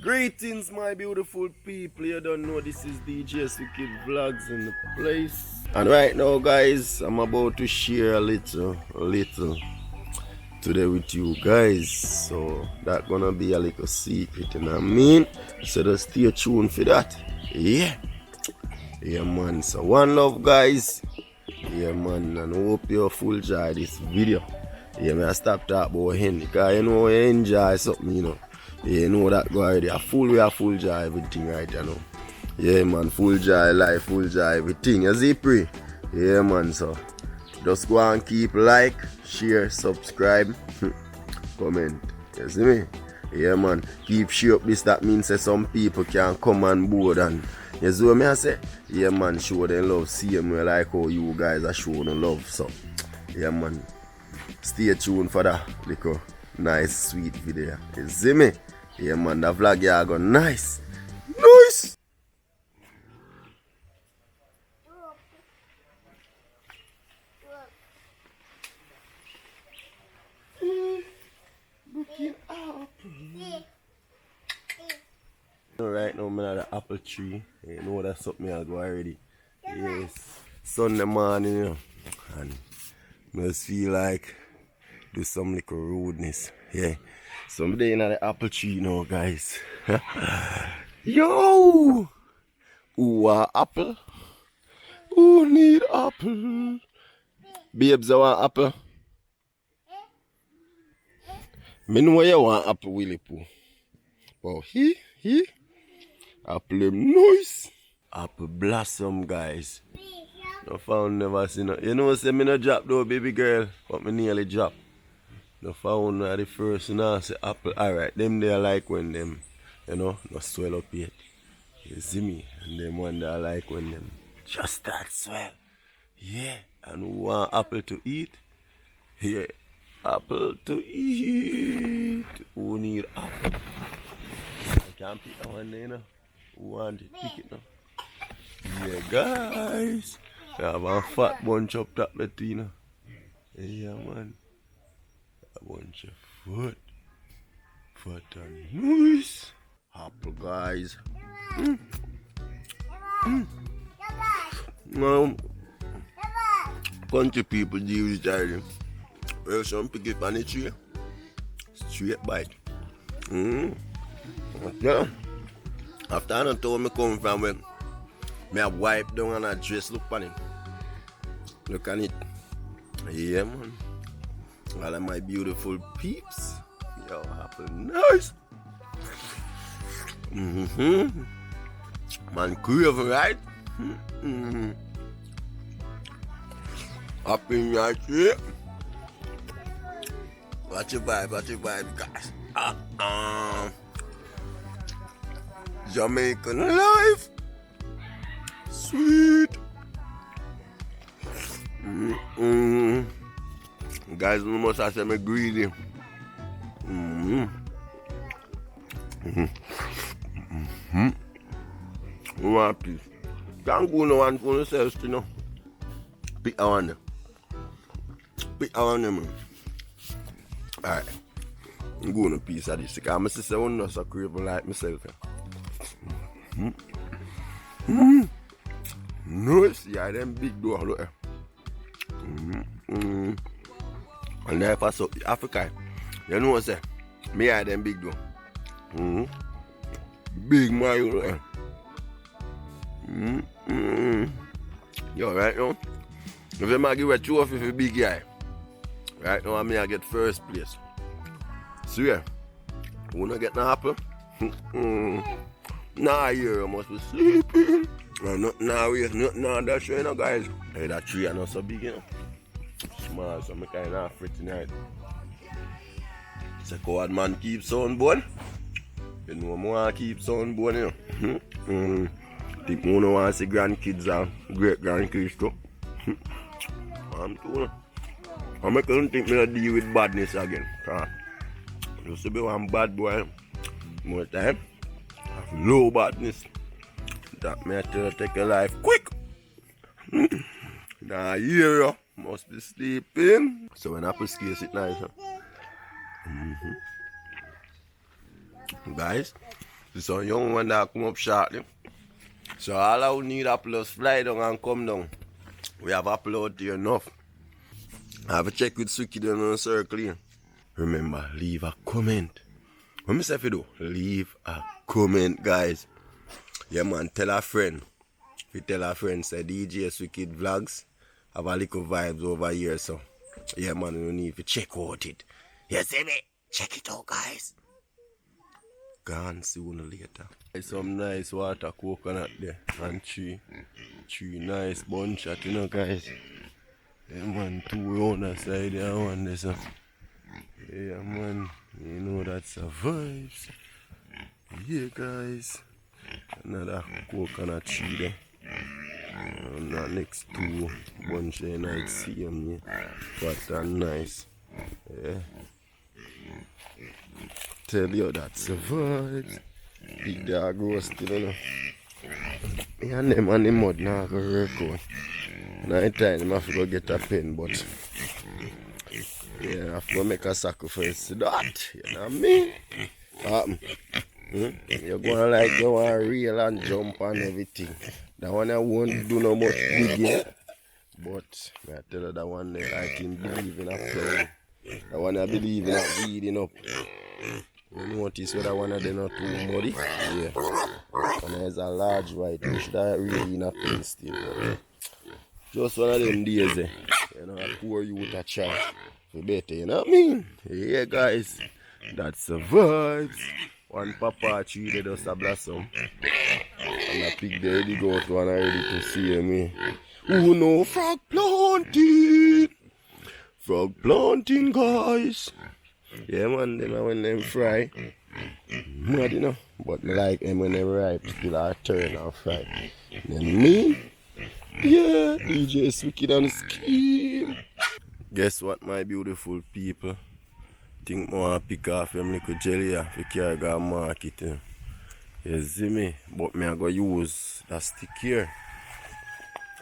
Greetings, my beautiful people. You don't know this is DJ SWICKED Vlogs in the place. And right now, guys, I'm about to share a little today with you guys. So that's gonna be a little secret, you know what I mean? So just stay tuned for that. Yeah, man. So one love, guys. Yeah, man. And I hope you full enjoy this video. Yeah, man. I stop talking about him because you know you enjoy something, you know. Yeah, you know that go already. We are full joy everything right you know. Yeah, man, full joy life, full joy everything. You see, pray? Yeah, man, so just go and keep like, share, subscribe, comment. You see me? Yeah, man, keep share up this. That means that some people can come on board and you see what I say? Yeah, man, show them love. See them like how you guys are showing the love. So, yeah, man, stay tuned for that little nice, sweet video. You see me? Yeah, man, the vlog yeah go nice. Nice! Looking apple. Right now, I'm at the apple tree. You know that's something I'll go already. Yes. Sunday morning, you know. And I just feel like do some little rudeness. Yeah. So I'm there in the apple tree now, guys. Yo! Who want apple? Who need apple? Babes, I want apple. Me know you want apple, Willie Pooh. But he, apple them nice. Apple blossom, guys. No found never seen it. You know, say me no drop though, baby girl, but me nearly drop. No found at the first now say apple. Alright, them they like when them, you know, no swell up yet. You see me? And them one that I like when them just start swell. Yeah. And who want apple to eat? Yeah. Apple to eat. Who need apple? I can't pick that one there, you know. Who want it? Pick it now. Yeah, guys. I have a fat bunch up top there, you know. Yeah, man. A bunch of foot. Fat and nice. Apple, guys. Now, country people deal with it. Well, some pick it on the tree. Straight bite. Yeah. After I don't told me come from when me have wipe down and I dress look on it. Look on it. Yeah, man. All of my beautiful peeps. Yo, apple nice. Man, crave, right? Up in your tree. Watch your vibe, guys. Jamaican life. Sweet. Guys, you must have said me greedy. One piece. Can't go no one for yourself, you know. Pick a one. Pick a one, man. Alright. I'm going a piece of this. Because my sister won't know so crave like myself. Nice. Yeah, them big door. Look. And then if I saw Africa, you know what I say? Me I them big door. Big man, look. Yo, right now, if you might give a trophy for big guy, right now I get first place. Swear, you wanna get an apple? Nah, you must be sleeping. Nothing now, nothing now, that's you know, guys. Hey, that tree is not so big, you know. Small, so I'm kind of afraid tonight. It's a coward man keeps on born. You know, more keeps on born, you know. Think more no want to see grandkids and great grandkids too. I'm too. I couldn't think me to deal with badness again. Used to be one bad boy. More time, have low badness. That may tell you take your life quick. Now here you must be sleeping. So when apple scales it nice. Guys, So young one that come up shortly. So all I would need uploads fly down and come down. We have upload here enough. I have to check with SWICKED on the circle here. Remember, leave a comment. What me say if you do? Leave a comment, guys. Yeah man, tell a friend. If you tell a friend, say DJ SWICKED Vlogs have a little vibes over here, so yeah man, you need to check out it. You see me? Check it out, guys. Gone sooner or later. Some nice water coconut there and tree nice bunch at, you know, guys. Yeah man, 2 on the side there, one there, so yeah man, you know that's a vibes. Yeah guys, another coconut tree there. And that next 2 bunch there, nice see them here, but nice. Yeah. Tell you that's a vibes. Big dog roasted, you know. Me and them on the mud now go work out. Night time I have to go get a pen, but yeah, I have to make a sacrifice to that. You know what I mean? You're gonna like go and reel and jump and everything. That one I won't do no much digging. But I tell you that one there I can believe in a play. That one I believe in a weeding up. You notice whether one of them not too muddy? Yeah. And there's a large white fish that really in a place still. Just one of them days, you know, a poor youth a try for better, you know what I mean? Yeah, guys, that's the vibes. One papa tree they just a blossom. And a pig there they go to and ready to see me. Who know frog planting? Frog planting, guys. Yeah man, them when them fry, mad you know, but me like them when they ripe, still I turn and fry. Then me, yeah, DJ SWICKED on the scheme. Guess what, my beautiful people? Think more pick off them little jelly if you carry go market. You see me? But me I go use that stick here.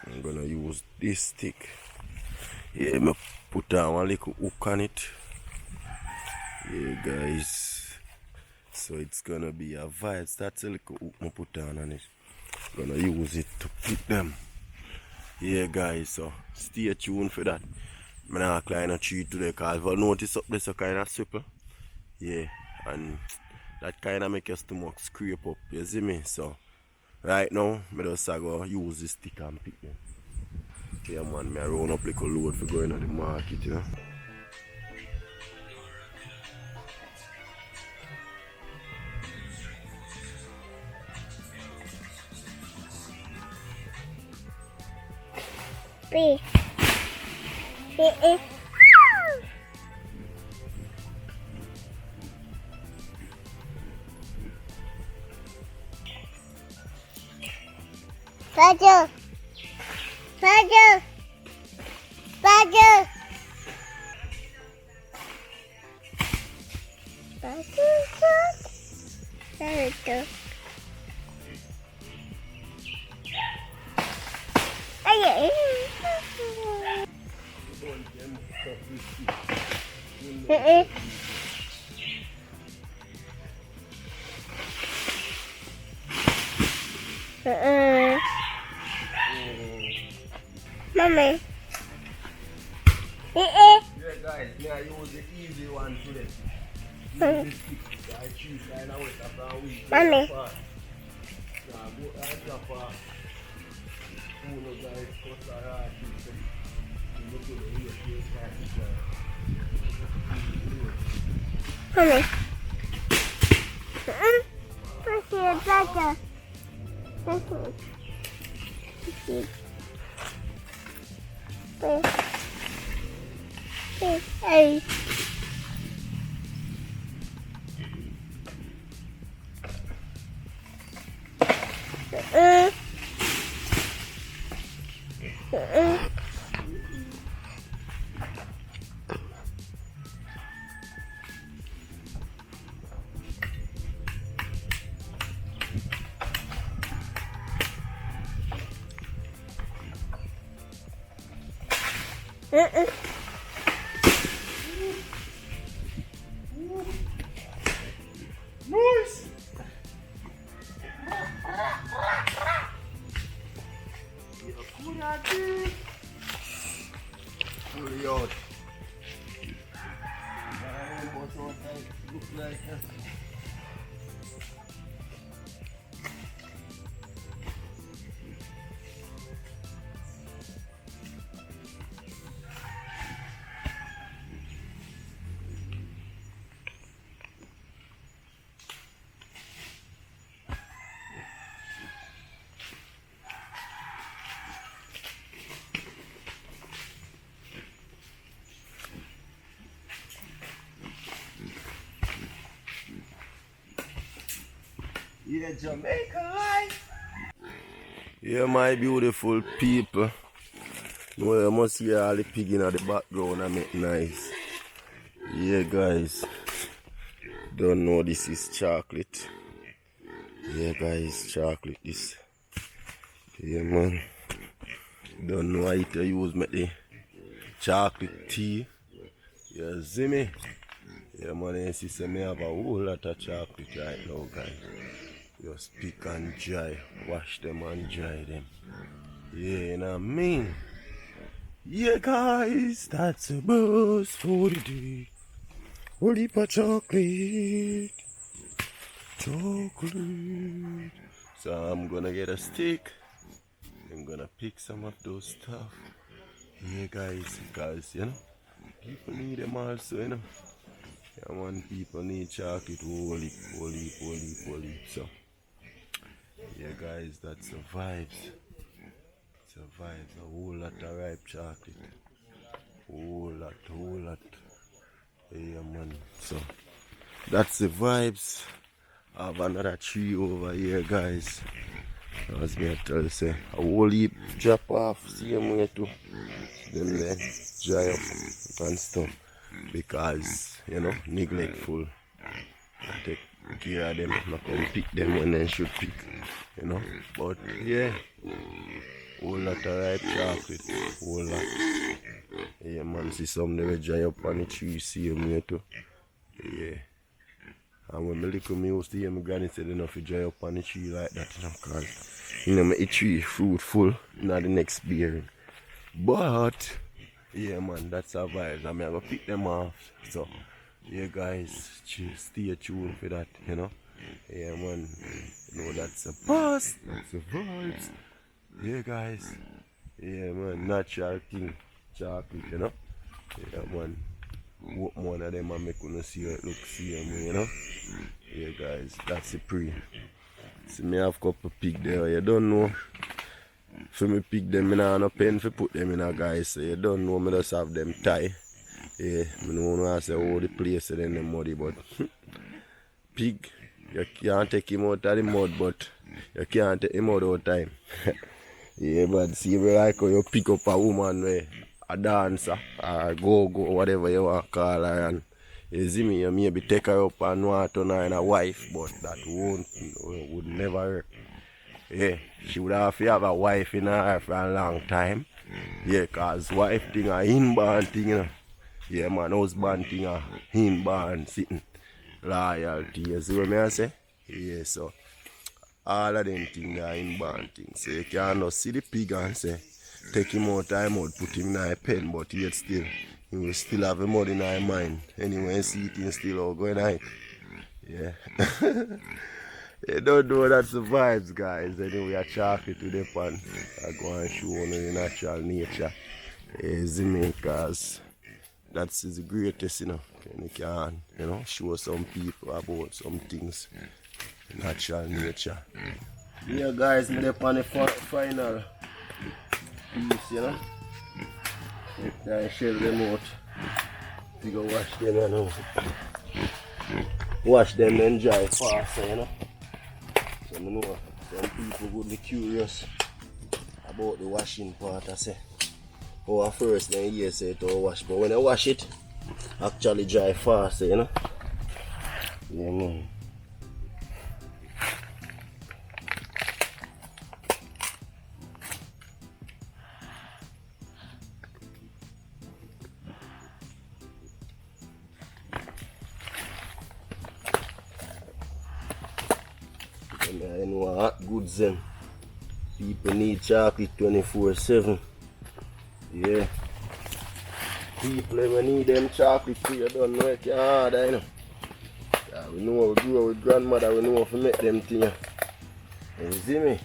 I'm gonna use this stick. Yeah, me put on one little hook on it. Yeah guys, so it's gonna be a vibe. That's a little hook I put on it. Gonna use it to pick them. Yeah guys, so stay tuned for that. I'm not climb a tree today because if I notice up there's a kind of slipper. Yeah, and that kind of make your stomach scrape up, you see me? So right now, I just go use this stick and pick them. Yeah man, I run up like a load for going to the market, you know. B. Badger. Badger. Badger. Badger. Mommy. Yeah guys, I use the easy one today. I choose kind of wait after a week. Mommy. Mommy. Push it better. Hey. Nice! Yeah, Jamaican life. Yeah, my beautiful people. No, you must hear all the pig in the background and make nice. Yeah, guys. Don't know this is chocolate. Yeah, guys, chocolate this. Yeah, man. Don't know how to use make the chocolate tea. You see me? Yeah, man, you see, me have a whole lot of chocolate right now, guys. Just pick and dry. Wash them and dry them. Yeah, you know what I mean? Yeah, guys, that's a buzz for the day. Whole heap of chocolate. Chocolate. So I'm gonna get a stick. I'm gonna pick some of those stuff. Yeah, guys, because, you know, people need them also, you know. Yeah, man, people need chocolate. Holy. So, yeah, guys, that's the vibes. It's a vibes. A whole lot of ripe chocolate. Whole lot. Yeah, man. So, that's the vibes. I have another tree over here, guys. As me tell you, say, a whole heap drop off, same way too. Then they dry up and stuff. Because, you know, neglectful. I take care of them, not come pick them when they should pick, you know. But, yeah, whole lot of ripe chocolate, whole lot. Yeah, man, see some they dry up on the tree, same way too. Yeah. And when I little me used to hear my granny say they don't dry up on the tree like that, you know, because, you know, my tree fruitful, not the next bearing. But, yeah, man, that's a vibe. I'm going to pick them off. So, yeah, guys, stay tuned for that, you know. Yeah, man, you know, that's a buzz, that's a vibes. Yeah, guys, yeah, man, natural thing, chocolate, you know. Yeah, man. One of them I make you see it look same, you know. Yeah, guys, that's the pre. See me have couple pig there, you don't know. For me pick them in a pen for put them in a, guys. So you don't know, me just have them tie. Yeah, I don't want to say all the place and then the muddy, but pig, you can't take him out of the mud, but you can't take him out all time. Yeah, but see me like how you pick up a woman where a dancer or go whatever you want to call her, and you see me, you maybe take her up and want to turn her in a wife, but that would never work. Yeah, she would have to have a wife in her for a long time. Yeah, cause wife thing a inborn thing, you know. Yeah, man, husband thing a inborn sitting. Loyalty, you see what I say? Yeah, so all of them things are inborn things. So you can't see the pig and say, take him out time out, put him in a pen, but yet still, he will still have a mud in his mind. Anyway, see it still all going on. Yeah. You don't know that's the vibes, guys. Anyway, I chocolate to the pan. I go and show on the natural nature. See me, because that's the greatest, you know. And you can, you know, show some people about some things. Natural nature. Yeah, guys, me up on the final piece, you know. I shell them out. You go wash them, you know. Wash them and dry faster, you know. So I know some people would be curious about the washing part. I say, oh, at first then you say it all wash, but when I wash it, actually dry faster, you know. Yeah, man. I know hot goods them. People need chocolate 24/7. Yeah. People ever need them chocolate too, you don't know it can harder, you know. Yeah, we know we grew up with grandmother, we know how to make them things. You see me?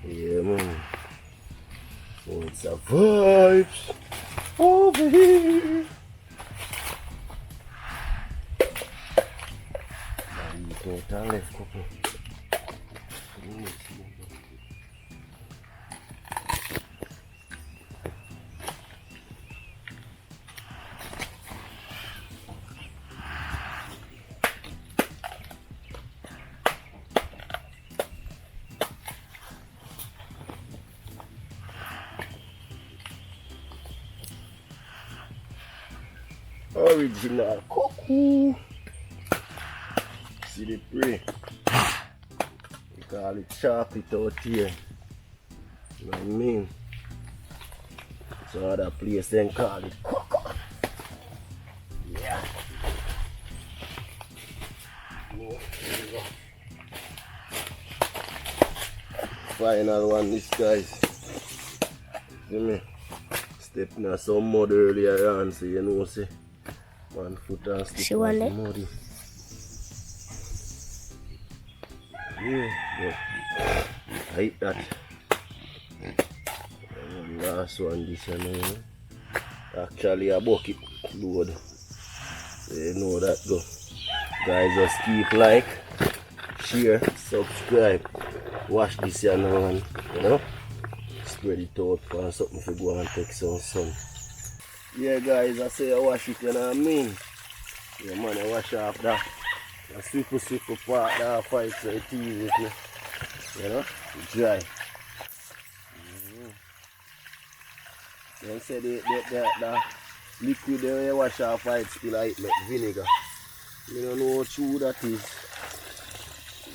Yeah, man. So it's a vibes over here. Now you don't turn left couple. Original cuckoo. See the prey. We call it chocolate out here. You know what I mean? So other place then call it cuckoo. Yeah. Oh, there we go. Final one, this guys. See me? Stepping on some mud earlier on, so you know, see. One foot and step on the muddy. Yeah, but I hate that. And last one, this one, actually a bucket load. So you know that go. Guys, just keep like, share, subscribe. Wash this here now and, you know, spread it out for something to go and take some sun. Yeah guys, I say I wash it, you know what I mean? Yeah man, I wash off that. I swivel part that fight so it's easy to, you know, dry. Then say the liquid when you wash off it still like vinegar. You don't know how true that is.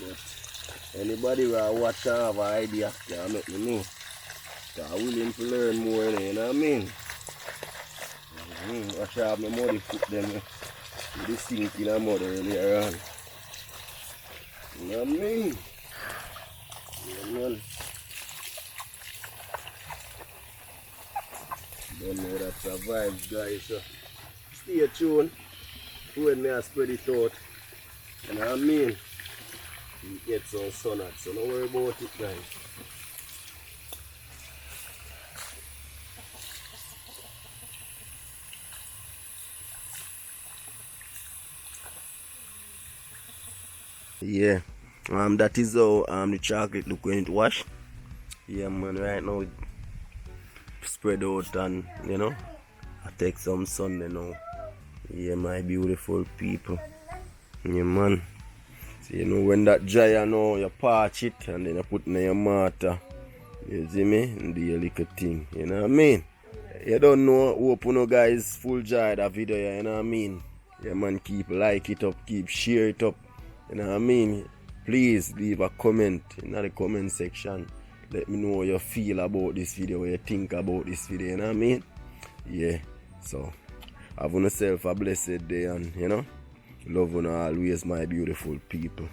But anybody who watch and have an idea can make me know. So I'm willing to learn more, you know what I mean? Wash off my muddy foot then with the sink in the mud earlier on. You know what I mean? Yeah, man. Don't know that survives, guys. So stay tuned when I spread it out. You know what I mean? You get some sun out, so don't worry about it, guys. Yeah, that is how the chocolate look when it wash. Yeah man, right now it spread out and you know I take some sun you know. Yeah my beautiful people. Yeah man. So you know when that dry you know you parch it and then you put it in your mortar. You see me? And do your little thing. You know what I mean? You don't know hope you know guys full joy that video, you know what I mean? Yeah man, keep like it up, keep share it up. You know what I mean? Please leave a comment in the comment section. Let me know how you feel about this video, what you think about this video, you know what I mean? Yeah, so have yourself a blessed day and you know, love you always my beautiful people.